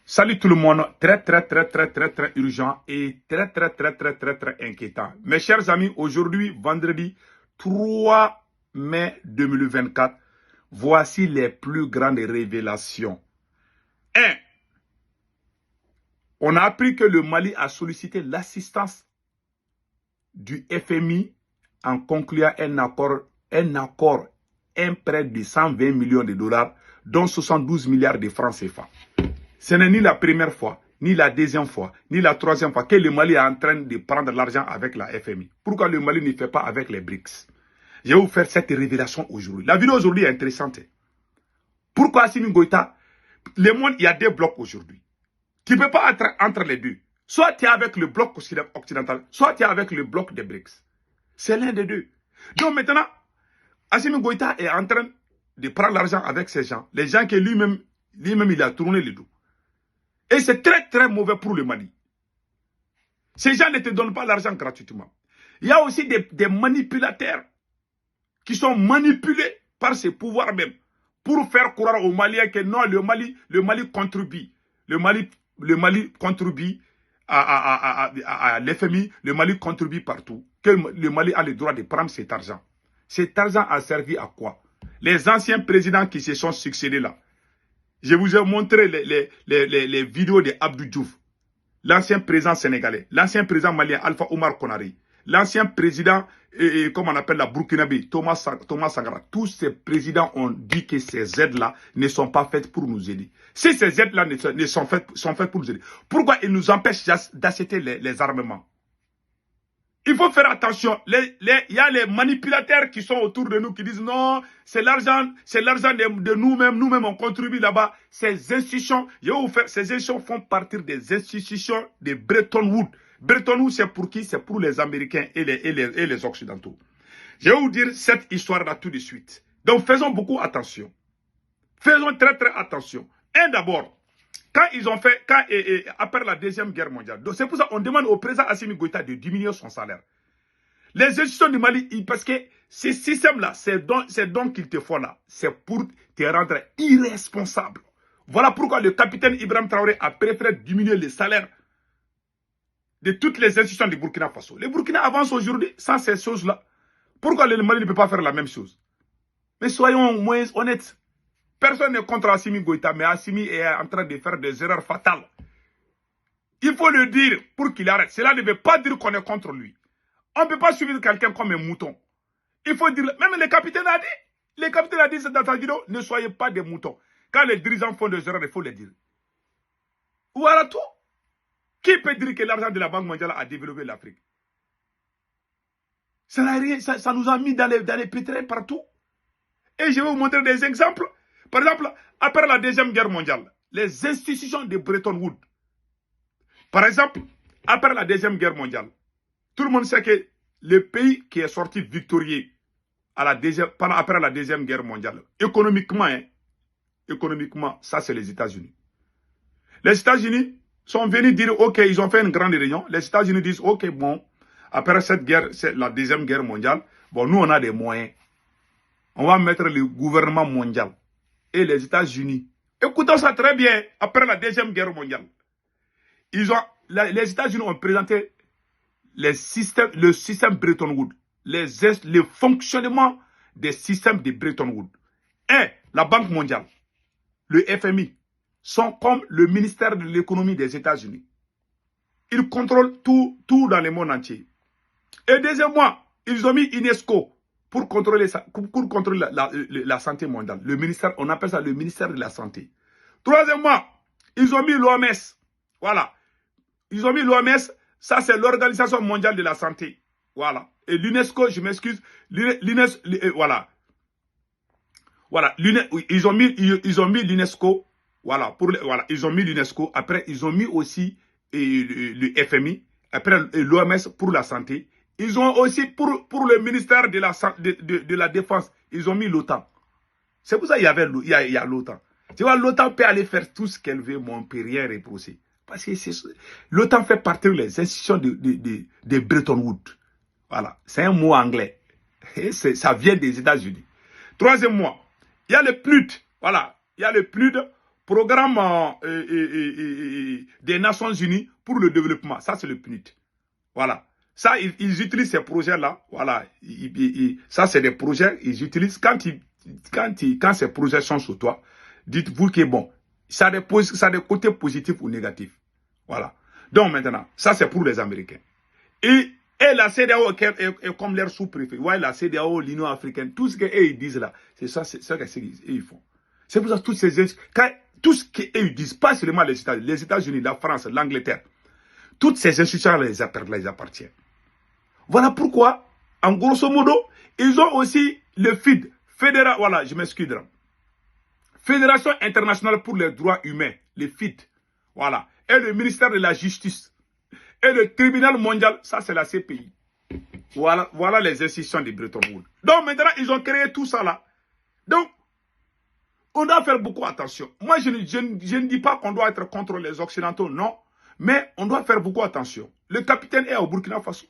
Salut tout le monde, très urgent et très inquiétant. Mes chers amis, aujourd'hui, vendredi 3 mai 2024, voici les plus grandes révélations. 1. On a appris que le Mali a sollicité l'assistance du FMI en concluant un prêt de 120 millions de dollars, dont 72 milliards de francs CFA. Ce n'est ni la première fois, ni la deuxième fois, ni la troisième fois que le Mali est en train de prendre l'argent avec la FMI. Pourquoi le Mali ne fait pas avec les BRICS? Je vais vous faire cette révélation aujourd'hui. La vidéo aujourd'hui est intéressante. Pourquoi Assimi Goïta, le monde, il y a deux blocs aujourd'hui. Tu ne peux pas être entre les deux. Soit tu es avec le bloc occidental, soit tu es avec le bloc des BRICS. C'est l'un des deux. Donc maintenant, Assimi Goïta est en train de prendre l'argent avec ces gens. Les gens que lui-même, il a tourné le dos. Et c'est très mauvais pour le Mali. Ces gens ne te donnent pas l'argent gratuitement. Il y a aussi des manipulateurs qui sont manipulés par ces pouvoirs même pour faire croire aux Maliens que non, le Mali contribue. Le Mali contribue à l'FMI, le Mali contribue partout. Que le Mali a le droit de prendre cet argent. Cet argent a servi à quoi? Les anciens présidents qui se sont succédés là. Je vous ai montré les vidéos de Abdou Diouf, l'ancien président sénégalais, l'ancien président malien Alpha Oumar Konaré, l'ancien président, comme on appelle la Burkinabé, Thomas Sankara. Tous ces présidents ont dit que ces aides-là ne sont pas faites pour nous aider. Si ces aides-là sont faites pour nous aider, pourquoi ils nous empêchent d'acheter les armements? Il faut faire attention. Il y a les manipulateurs qui sont autour de nous qui disent non, c'est l'argent de nous-mêmes. Nous-mêmes, on contribue là-bas. Ces institutions, ces institutions font partie des institutions de Bretton Woods. Bretton Woods, c'est pour qui? C'est pour les Américains et les Occidentaux. Je vais vous dire cette histoire-là tout de suite. Donc, faisons beaucoup attention. Faisons très attention. D'abord, après la Deuxième Guerre mondiale, c'est pour ça qu'on demande au président Assimi Goïta de diminuer son salaire. Les institutions du Mali, parce que ce système-là, c'est donc qu'il te faut là, c'est pour te rendre irresponsable. Voilà pourquoi le capitaine Ibrahim Traoré a préféré diminuer le salaire de toutes les institutions du Burkina Faso. Le Burkina avance aujourd'hui sans ces choses-là. Pourquoi le Mali ne peut pas faire la même chose? Mais soyons moins honnêtes. Personne n'est contre Assimi Goïta, mais Assimi est en train de faire des erreurs fatales. Il faut le dire pour qu'il arrête. Cela ne veut pas dire qu'on est contre lui. On ne peut pas suivre quelqu'un comme un mouton. Il faut dire, même le capitaine a dit dans sa vidéo, ne soyez pas des moutons. Quand les dirigeants font des erreurs, il faut le dire. Voilà tout. Qui peut dire que l'argent de la Banque mondiale a développé l'Afrique? Ça nous a mis dans les pétrins partout. Et je vais vous montrer des exemples. Par exemple, après la Deuxième Guerre mondiale, les institutions de Bretton Woods. Par exemple, après la Deuxième Guerre mondiale, tout le monde sait que le pays qui est sorti victorieux après la Deuxième Guerre mondiale, économiquement, ça c'est les États-Unis. Les États-Unis sont venus dire, ok, ils ont fait une grande réunion. Les États-Unis disent, ok, bon, après cette guerre, c'est la Deuxième Guerre mondiale, bon, nous on a des moyens. On va mettre le gouvernement mondial. Et les États-Unis. Écoutons ça très bien. Après la Deuxième Guerre mondiale, les États-Unis ont présenté le système Bretton Woods, le fonctionnement des systèmes de Bretton Woods. La Banque mondiale, le FMI, sont comme le ministère de l'économie des États-Unis. Ils contrôlent tout dans le monde entier. Et deuxièmement, ils ont mis UNESCO pour contrôler la santé mondiale. Le ministère, on appelle ça le ministère de la Santé. Troisièmement, ils ont mis l'OMS. Voilà. Ils ont mis l'OMS, ça c'est l'Organisation mondiale de la santé. Voilà. Et l'UNESCO, je m'excuse, voilà. Voilà. Ils ont mis l'UNESCO. Voilà. Ils ont mis l'UNESCO. Après, ils ont mis aussi le FMI. Après, l'OMS pour la santé. Ils ont aussi, pour le ministère de la Défense, ils ont mis l'OTAN. C'est pour ça qu'il y a l'OTAN. Tu vois, l'OTAN peut aller faire tout ce qu'elle veut, mais on ne peut rien reprocher. Parce que l'OTAN fait partie des institutions de Bretton Woods. Voilà, c'est un mot anglais. Et ça vient des États-Unis. Troisième mois, il y a le PNUD. Voilà, il y a le PNUD Programme des Nations Unies pour le développement. Ça, c'est le PNUD. Voilà. Ça, ils utilisent ces projets-là. Voilà. Ça, c'est des projets. Ils utilisent quand ces projets sont sur toi, dites-vous que bon, ça a des côtés positifs ou négatifs. Voilà. Donc maintenant, ça c'est pour les Américains. Et la CEDEAO est comme leur sous-préfet. Ouais, la CEDEAO, l'Union africaine, tout ce qu'ils disent là, c'est ça, c'est ça qu'ils font. C'est pour ça que tout ce qu'ils disent, pas seulement les États-Unis, la France, l'Angleterre, toutes ces institutions les appartiennent. Voilà pourquoi, en grosso modo, ils ont aussi le FID, voilà, je m'excuse. Fédération internationale pour les droits humains, le FID, voilà, et le ministère de la Justice, et le tribunal mondial, ça c'est la CPI. Voilà les institutions de Bretton Woods. Donc maintenant, ils ont créé tout ça là. Donc, on doit faire beaucoup attention. Moi, je ne dis pas qu'on doit être contre les Occidentaux, non. Mais on doit faire beaucoup attention. Le capitaine est au Burkina Faso.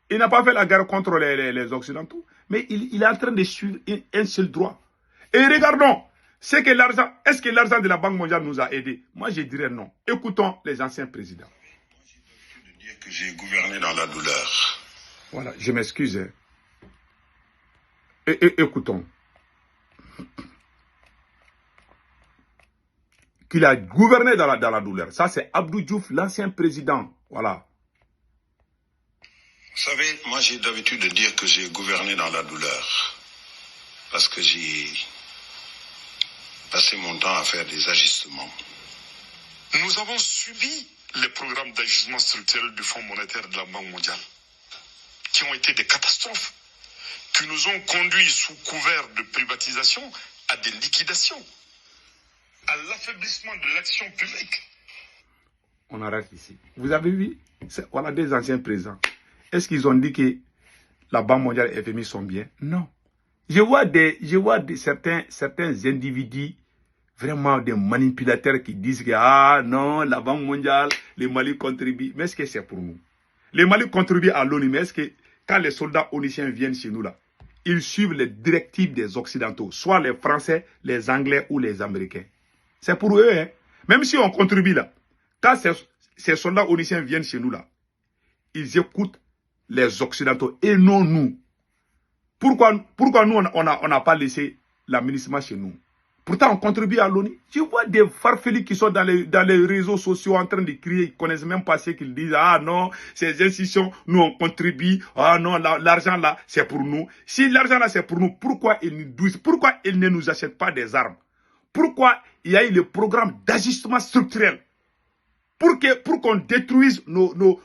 Il n'a pas fait la guerre contre les Occidentaux, mais il est en train de suivre un seul droit. Et regardons, est-ce que l'argent de la Banque mondiale nous a aidés? Moi, je dirais non. Écoutons les anciens présidents. J'ai de dire que j'ai gouverné dans la douleur. Voilà, je m'excuse. Écoutons. Qu'il a gouverné dans la douleur. Ça, c'est Abdou Diouf, l'ancien président. Voilà. Vous savez, moi j'ai d'habitude de dire que j'ai gouverné dans la douleur. Parce que j'ai passé mon temps à faire des ajustements. Nous avons subi les programmes d'ajustement structurel du Fonds monétaire de la Banque mondiale, qui ont été des catastrophes, qui nous ont conduits sous couvert de privatisation à des liquidations, à l'affaiblissement de l'action publique. On arrête ici. Vous avez vu, voilà des anciens présidents. Est-ce qu'ils ont dit que la Banque mondiale et FMI sont bien? Non. Je vois certains individus, vraiment des manipulateurs qui disent que ah non, la Banque mondiale, le Mali contribue. Mais est-ce que c'est pour nous? Le Mali contribue à l'ONU, mais est-ce que quand les soldats onusiens viennent chez nous là, ils suivent les directives des Occidentaux, soit les Français, les Anglais ou les Américains? C'est pour eux, hein. Même si on contribue là, quand ces soldats onusiens viennent chez nous là, ils écoutent les Occidentaux et non nous. Pourquoi nous, on n'a pas laissé l'administration chez nous? Pourtant, on contribue à l'ONU. Je vois des farfelus qui sont dans les réseaux sociaux en train de crier. Ils ne connaissent même pas ce qu'ils disent. Ah non, ces institutions, nous, on contribue. Ah non, l'argent là, c'est pour nous. Si l'argent là, c'est pour nous, pourquoi ils ne nous achètent pas des armes? Pourquoi il y a eu le programme d'ajustement structurel? Pour qu'on détruise nos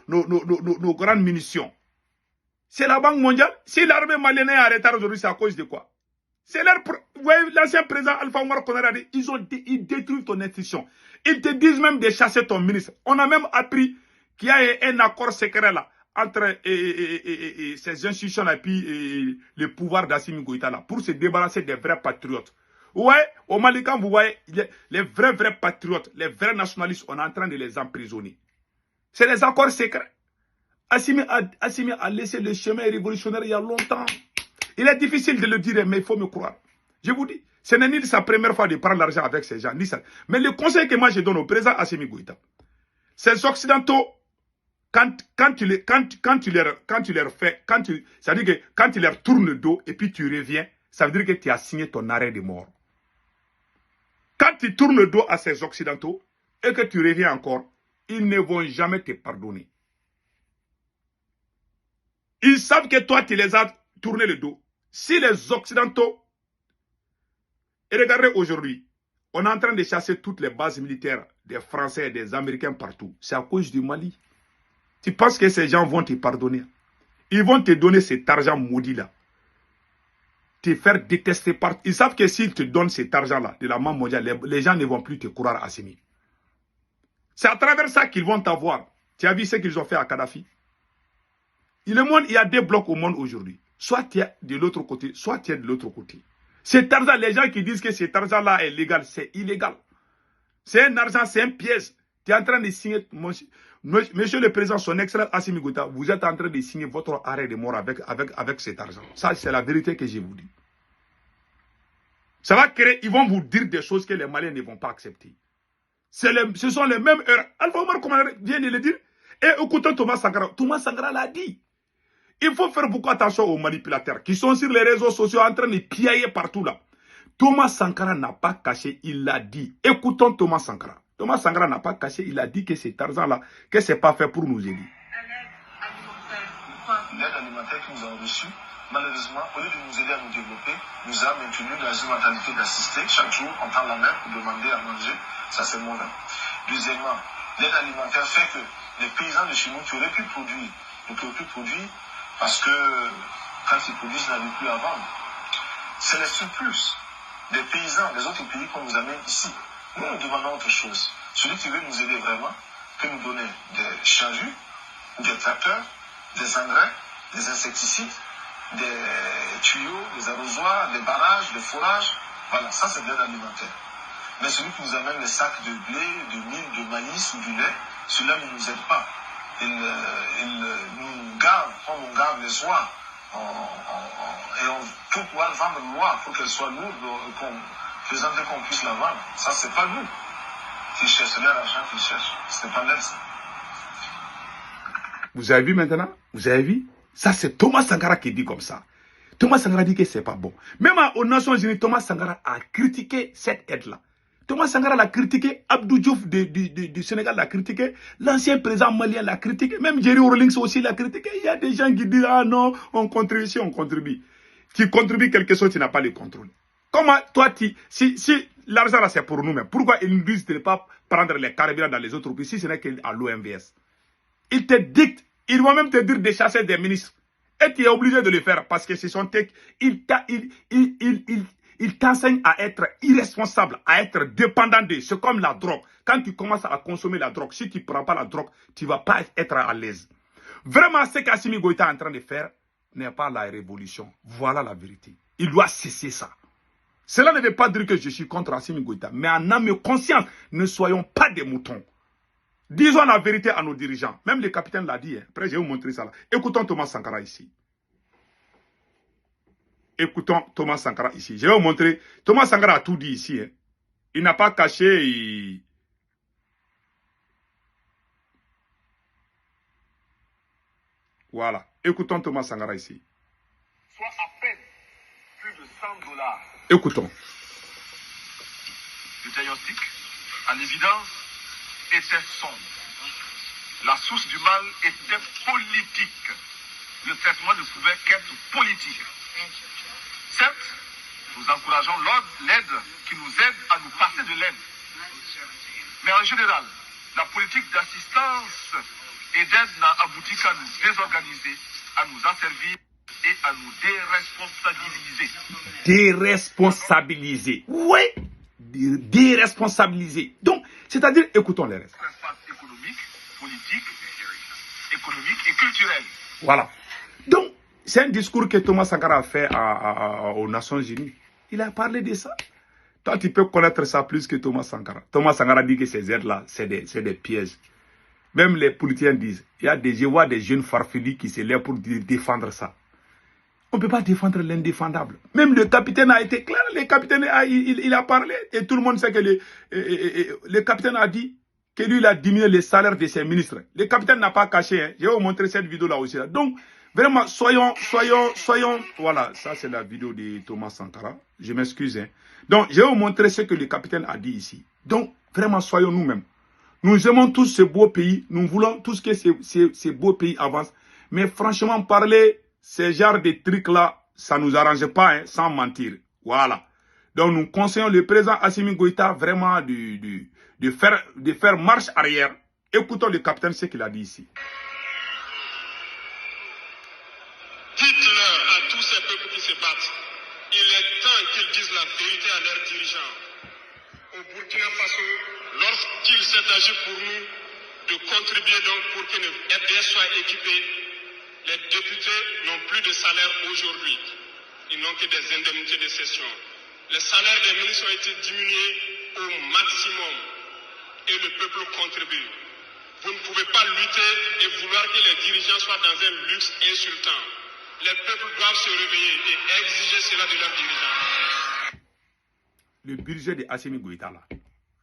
grandes munitions. C'est la Banque mondiale. Si l'armée malienne est en retard aujourd'hui, c'est à cause de quoi? C'est vous voyez, l'ancien président Alpha Oumar Konaré, ils détruisent ton institution. Ils te disent même de chasser ton ministre. On a même appris qu'il y a un accord secret là, entre ces institutions-là et puis le pouvoir d'Assimi Goïta là, pour se débarrasser des vrais patriotes. Ouais, au Mali, quand vous voyez, les vrais patriotes, les vrais nationalistes, on est en train de les emprisonner. C'est les accords secrets. Assimi a laissé le chemin révolutionnaire il y a longtemps. Il est difficile de le dire, mais il faut me croire. Je vous dis, ce n'est ni sa première fois de prendre l'argent avec ces gens, ni ça. Mais le conseil que moi je donne au président Assimi Goïta, ces Occidentaux, quand tu leur fais, ça veut dire que quand tu leur tournes le dos et puis tu reviens, ça veut dire que tu as signé ton arrêt de mort. Quand tu tournes le dos à ces Occidentaux et que tu reviens encore, ils ne vont jamais te pardonner. Ils savent que toi, tu les as tourné le dos. Si les Occidentaux... Et regardez aujourd'hui, on est en train de chasser toutes les bases militaires des Français et des Américains partout. C'est à cause du Mali. Tu penses que ces gens vont te pardonner? Ils vont te donner cet argent maudit-là. Te faire détester partout. Ils savent que s'ils te donnent cet argent-là de la Banque mondiale, les gens ne vont plus te croire, Assimi. C'est à travers ça qu'ils vont t'avoir. Tu as vu ce qu'ils ont fait à Kadhafi? Il y a des blocs au monde aujourd'hui. Soit tu es de l'autre côté, soit tu es de l'autre côté. Cet argent, les gens qui disent que cet argent-là est légal, c'est illégal. C'est un argent, c'est un piège. Tu es en train de signer, monsieur le président, son excellence Assimi Goïta, vous êtes en train de signer votre arrêt de mort avec cet argent. Ça, c'est la vérité que je vous dis. Ça va créer, ils vont vous dire des choses que les Maliens ne vont pas accepter. Ce sont les mêmes erreurs. Alpha Omar Konaré vient de le dire. Et écoutons Thomas Sankara l'a dit. Il faut faire beaucoup attention aux manipulateurs qui sont sur les réseaux sociaux en train de piailler partout là. Thomas Sankara n'a pas caché, il l'a dit. Écoutons Thomas Sankara. Thomas Sankara n'a pas caché, il a dit que cet argent-là, que ce n'est pas fait pour nous aider. L'aide alimentaire que nous avons reçue, malheureusement, au lieu de nous aider à nous développer, nous a maintenu dans une mentalité d'assister. Chaque jour, on tend la main pour demander à manger. Ça, c'est mauvais. Deuxièmement, l'aide alimentaire fait que les paysans de chez nous qui auraient pu produire, ne peuvent plus produire parce que quand ils produisent, ils n'arrivent plus à vendre. C'est les surplus des paysans des autres pays qu'on nous amène ici. Nous, nous demandons autre chose. Celui qui veut nous aider vraiment peut nous donner des charrues, des tracteurs, des engrais, des insecticides, des tuyaux, des arrosoirs, des barrages, des forages. Voilà, ça c'est de l'aide alimentaire. Mais celui qui nous amène les sacs de blé, de mil, de maïs ou du lait, celui-là ne nous aide pas. Il nous garde, comme on garde les oies, et pour pouvoir vendre l'oie, pour qu'elle soit lourde, faisant qu'on puisse la vendre. Ça, c'est pas nous qui cherchent leur argent, qui cherchent. Ce n'est pas l'aide, ça. Vous avez vu maintenant? Vous avez vu? Ça, c'est Thomas Sankara qui dit comme ça. Thomas Sankara dit que c'est pas bon. Même aux Nations Unies, Thomas Sankara a critiqué cette aide-là. Thomas Sankara l'a critiqué, Abdou Diouf du Sénégal l'a critiqué, l'ancien président malien l'a critiqué, même Jerry Rawlings aussi l'a critiqué. Il y a des gens qui disent, ah non, on contribue, si on contribue. Tu contribues quelque chose, tu n'as pas le contrôle. Comment toi, si l'argent là c'est pour nous-mêmes, pourquoi ils nous disent de ne pas prendre les carburants dans les autres pays si ce n'est qu'à l'OMVS? Ils te dictent, ils vont même te dire de chasser des ministres. Et tu es obligé de le faire parce que ce sont ils t'enseignent à être irresponsable, à être dépendant d'eux. C'est comme la drogue. Quand tu commences à consommer la drogue, si tu ne prends pas la drogue, tu ne vas pas être à l'aise. Vraiment, ce qu'Assimi Goïta est en train de faire n'est pas la révolution. Voilà la vérité. Il doit cesser ça. Cela ne veut pas dire que je suis contre Assimi Goïta, mais en âme et conscience, ne soyons pas des moutons. Disons la vérité à nos dirigeants. Même le capitaine l'a dit. Hein. Après, je vais vous montrer ça là. Écoutons Thomas Sankara ici. Écoutons Thomas Sankara ici. Je vais vous montrer. Thomas Sankara a tout dit ici. Hein. Il n'a pas caché. Voilà. Écoutons Thomas Sankara ici. Soit à peine plus de $100. Écoutons. Le diagnostic, à l'évidence, était sombre. La source du mal était politique. Le traitement ne pouvait qu'être politique. Certes, nous encourageons l'aide qui nous aide à nous passer de l'aide. Mais en général, la politique d'assistance et d'aide n'a abouti qu'à nous désorganiser, à nous asservir et à nous déresponsabiliser. Déresponsabiliser. Oui. Déresponsabiliser. Donc, c'est-à-dire, écoutons les restes. Économique, politique, économique et culturel. Voilà. Donc, c'est un discours que Thomas Sankara a fait aux Nations Unies. Il a parlé de ça. Toi, tu peux connaître ça plus que Thomas Sankara. Thomas Sankara dit que ces aides-là, c'est des pièges. Même les politiciens disent, je vois des jeunes farfelus qui se lèvent pour défendre ça. On ne peut pas défendre l'indéfendable. Même le capitaine a été clair. Le capitaine il a parlé. Et tout le monde sait que le capitaine a dit que lui, il a diminué les salaires de ses ministres. Le capitaine n'a pas caché. Hein. Je vais vous montrer cette vidéo-là aussi. Là. Donc, vraiment, soyons. Voilà, ça c'est la vidéo de Thomas Sankara. Je m'excuse. Hein. Donc, je vais vous montrer ce que le capitaine a dit ici. Donc, vraiment, soyons nous-mêmes. Nous aimons tous ce beau pays. Nous voulons tous que ces beaux pays avancent. Mais franchement, parler ces genres de trucs-là, ça ne nous arrange pas, hein, sans mentir. Voilà. Donc, nous conseillons le président Assimi Goïta vraiment de faire marche arrière. Écoutons le capitaine ce qu'il a dit ici. Dites-leur à tous ces peuples qui se battent, il est temps qu'ils disent la vérité à leurs dirigeants. Au Burkina Faso, lorsqu'il s'est agi pour nous de contribuer donc pour que le FDS soit équipé, les députés n'ont plus de salaire aujourd'hui. Ils n'ont que des indemnités de session. Les salaires des ministres ont été diminués au maximum et le peuple contribue. Vous ne pouvez pas lutter et vouloir que les dirigeants soient dans un luxe insultant. Les peuples doivent se réveiller et exiger cela de leurs dirigeants. Le budget de Assimi Goïta là,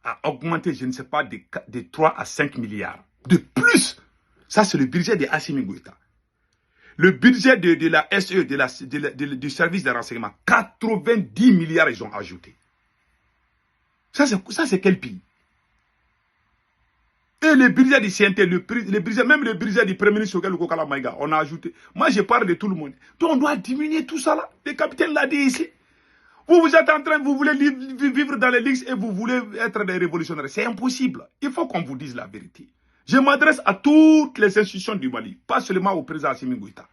a augmenté, je ne sais pas, de 3 à 5 milliards. De plus, ça c'est le budget de Assimi Goïta. Le budget de la SE, du service de renseignement, 90 milliards ils ont ajouté. Ça c'est quel pays? Et le budget du CNT, même le budget du Premier ministre Okel Kokala Maïga, on a ajouté. Moi je parle de tout le monde. Donc on doit diminuer tout ça là. Le capitaine l'a dit ici. Vous êtes en train, vous voulez vivre dans les ligues et vous voulez être des révolutionnaires. C'est impossible. Il faut qu'on vous dise la vérité. Je m'adresse à toutes les institutions du Mali, pas seulement au président Assimi Goïta.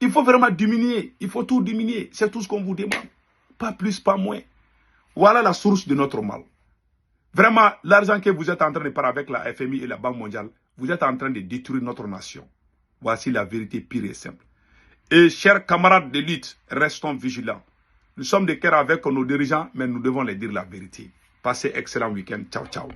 Il faut vraiment diminuer. Il faut tout diminuer. C'est tout ce qu'on vous demande. Pas plus, pas moins. Voilà la source de notre mal. Vraiment, l'argent que vous êtes en train de parler avec la FMI et la Banque mondiale, vous êtes en train de détruire notre nation. Voici la vérité pure et simple. Et chers camarades de lutte, restons vigilants. Nous sommes de cœur avec nos dirigeants, mais nous devons les dire la vérité. Passez excellent week-end. Ciao, ciao.